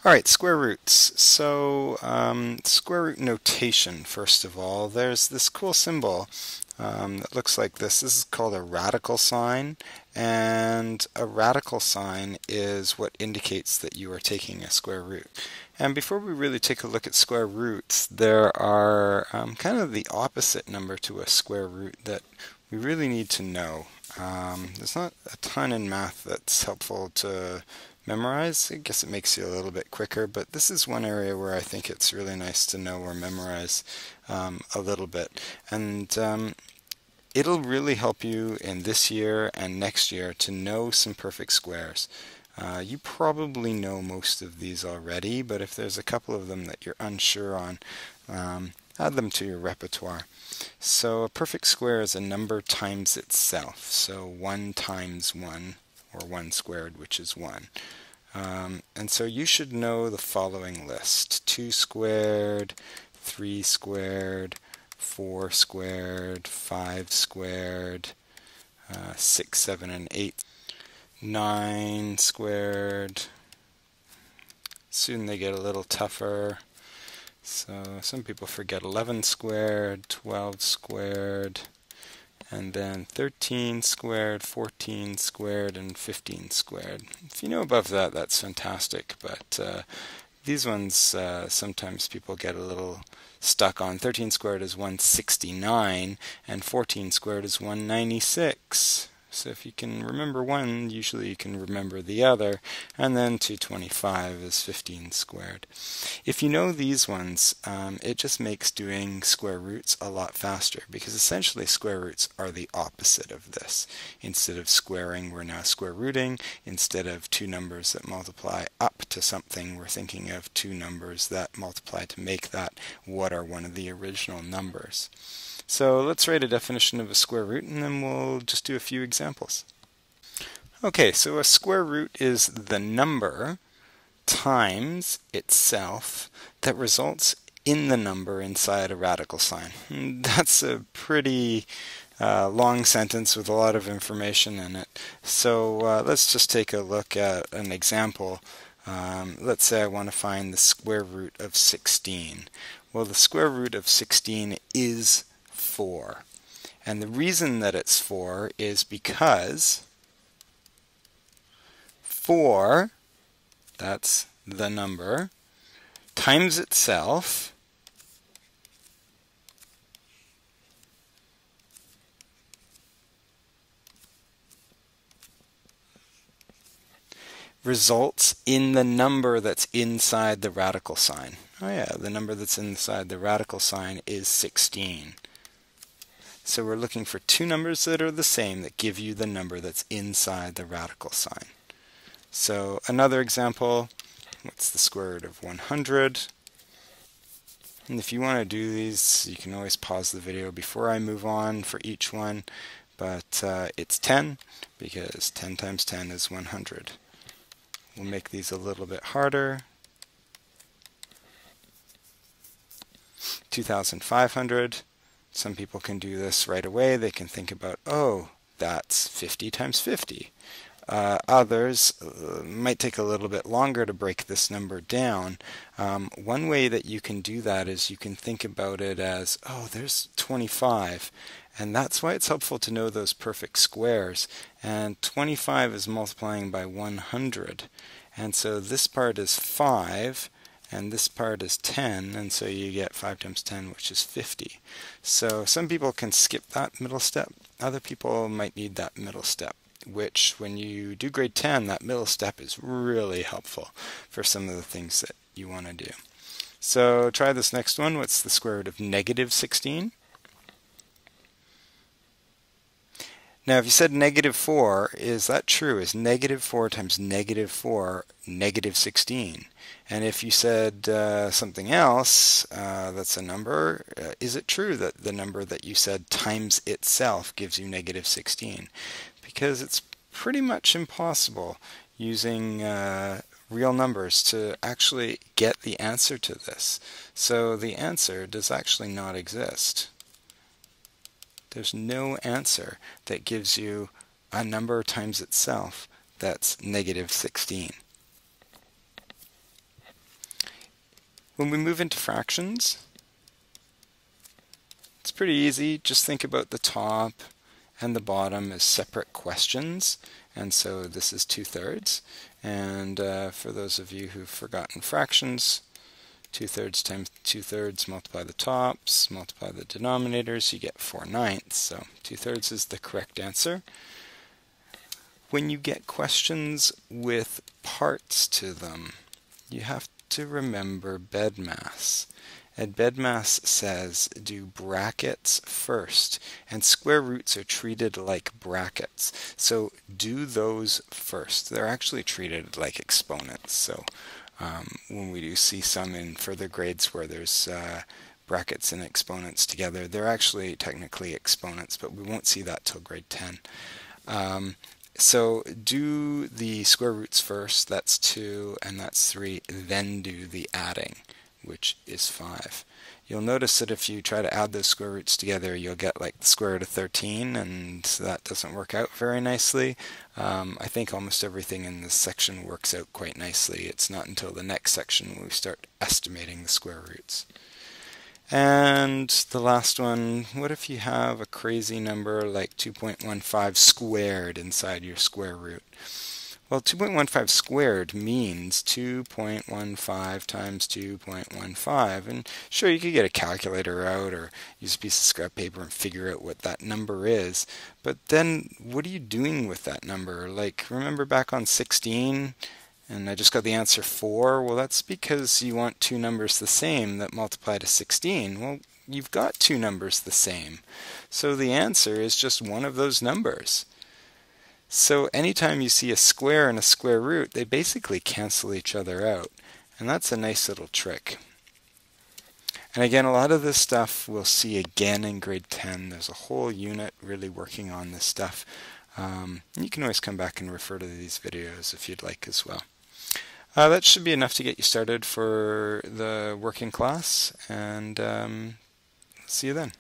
All right, square roots. So square root notation, first of all, there's this cool symbol that looks like this. This is called a radical sign, and a radical sign is what indicates that you are taking a square root. And before we really take a look at square roots, there are kind of the opposite number to a square root that we really need to know. There's not a ton in math that's helpful to memorize. I guess it makes you a little bit quicker, but this is one area where I think it's really nice to know or memorize a little bit. And it'll really help you in this year and next year to know some perfect squares. You probably know most of these already, but if there's a couple of them that you're unsure on, add them to your repertoire. So a perfect square is a number times itself. So 1 times 1, or 1 squared, which is 1. And so you should know the following list: 2 squared, 3 squared, 4 squared, 5 squared, 6, 7, and 8, 9 squared. Soon they get a little tougher. So some people forget 11 squared, 12 squared, and then 13 squared, 14 squared, and 15 squared. If you know above that, that's fantastic, but these ones sometimes people get a little stuck on. 13 squared is 169, and 14 squared is 196. So if you can remember one, usually you can remember the other, and then 225 is 15 squared. If you know these ones, it just makes doing square roots a lot faster, because essentially square roots are the opposite of this. Instead of squaring, we're now square rooting. Instead of two numbers that multiply up to something, we're thinking of two numbers that multiply to make that what are one of the original numbers. So let's write a definition of a square root, and then we'll just do a few examples. Okay, so a square root is the number times itself that results in the number inside a radical sign. That's a pretty long sentence with a lot of information in it. So let's just take a look at an example. Let's say I want to find the square root of 16. Well, the square root of 16 is 4. And the reason that it's 4 is because 4, that's the number, times itself results in the number that's inside the radical sign. Oh yeah, the number that's inside the radical sign is 16. So we're looking for two numbers that are the same that give you the number that's inside the radical sign. So another example, what's the square root of 100? And if you want to do these, you can always pause the video before I move on for each one, but it's 10, because 10 times 10 is 100. We'll make these a little bit harder. 2,500. Some people can do this right away. They can think about, oh, that's 50 times 50. Others might take a little bit longer to break this number down. One way that you can do that is you can think about it as, oh, there's 25. And that's why it's helpful to know those perfect squares. And 25 is multiplying by 100. And so this part is 5. And this part is 10, and so you get 5 times 10, which is 50. So some people can skip that middle step. Other people might need that middle step, which when you do grade 10, that middle step is really helpful for some of the things that you want to do. So try this next one. What's the square root of negative 16? Now, if you said negative 4, is that true? Is negative 4 times negative 4 negative 16? And if you said something else, that's a number, is it true that the number that you said times itself gives you negative 16? Because it's pretty much impossible using real numbers to actually get the answer to this. So the answer does actually not exist. There's no answer that gives you a number times itself that's negative 16. When we move into fractions, it's pretty easy. Just think about the top and the bottom as separate questions. And so this is 2/3. And for those of you who've forgotten fractions, 2/3 times 2/3, multiply the tops, multiply the denominators, you get 4/9. So 2/3 is the correct answer. When you get questions with parts to them, you have to remember BEDMAS. And BEDMAS says do brackets first, and square roots are treated like brackets. So do those first. They're actually treated like exponents. So when we do see some in further grades where there's brackets and exponents together, they're actually technically exponents, but we won't see that till grade 10. So do the square roots first, that's 2 and that's 3, then do the adding, which is 5. You'll notice that if you try to add those square roots together, you'll get like the square root of 13, and that doesn't work out very nicely. I think almost everything in this section works out quite nicely. It's not until the next section when we start estimating the square roots. And the last one, what if you have a crazy number like 2.15 squared inside your square root? Well, 2.15 squared means 2.15 times 2.15. And sure, you could get a calculator out or use a piece of scrap paper and figure out what that number is. But then what are you doing with that number? Like, remember back on 16? And I just got the answer 4. Well, that's because you want two numbers the same that multiply to 16. Well, you've got two numbers the same. So the answer is just one of those numbers. So anytime you see a square and a square root, they basically cancel each other out. And that's a nice little trick. And again, a lot of this stuff we'll see again in grade 10. There's a whole unit really working on this stuff. You can always come back and refer to these videos if you'd like as well. That should be enough to get you started for the working class, and see you then.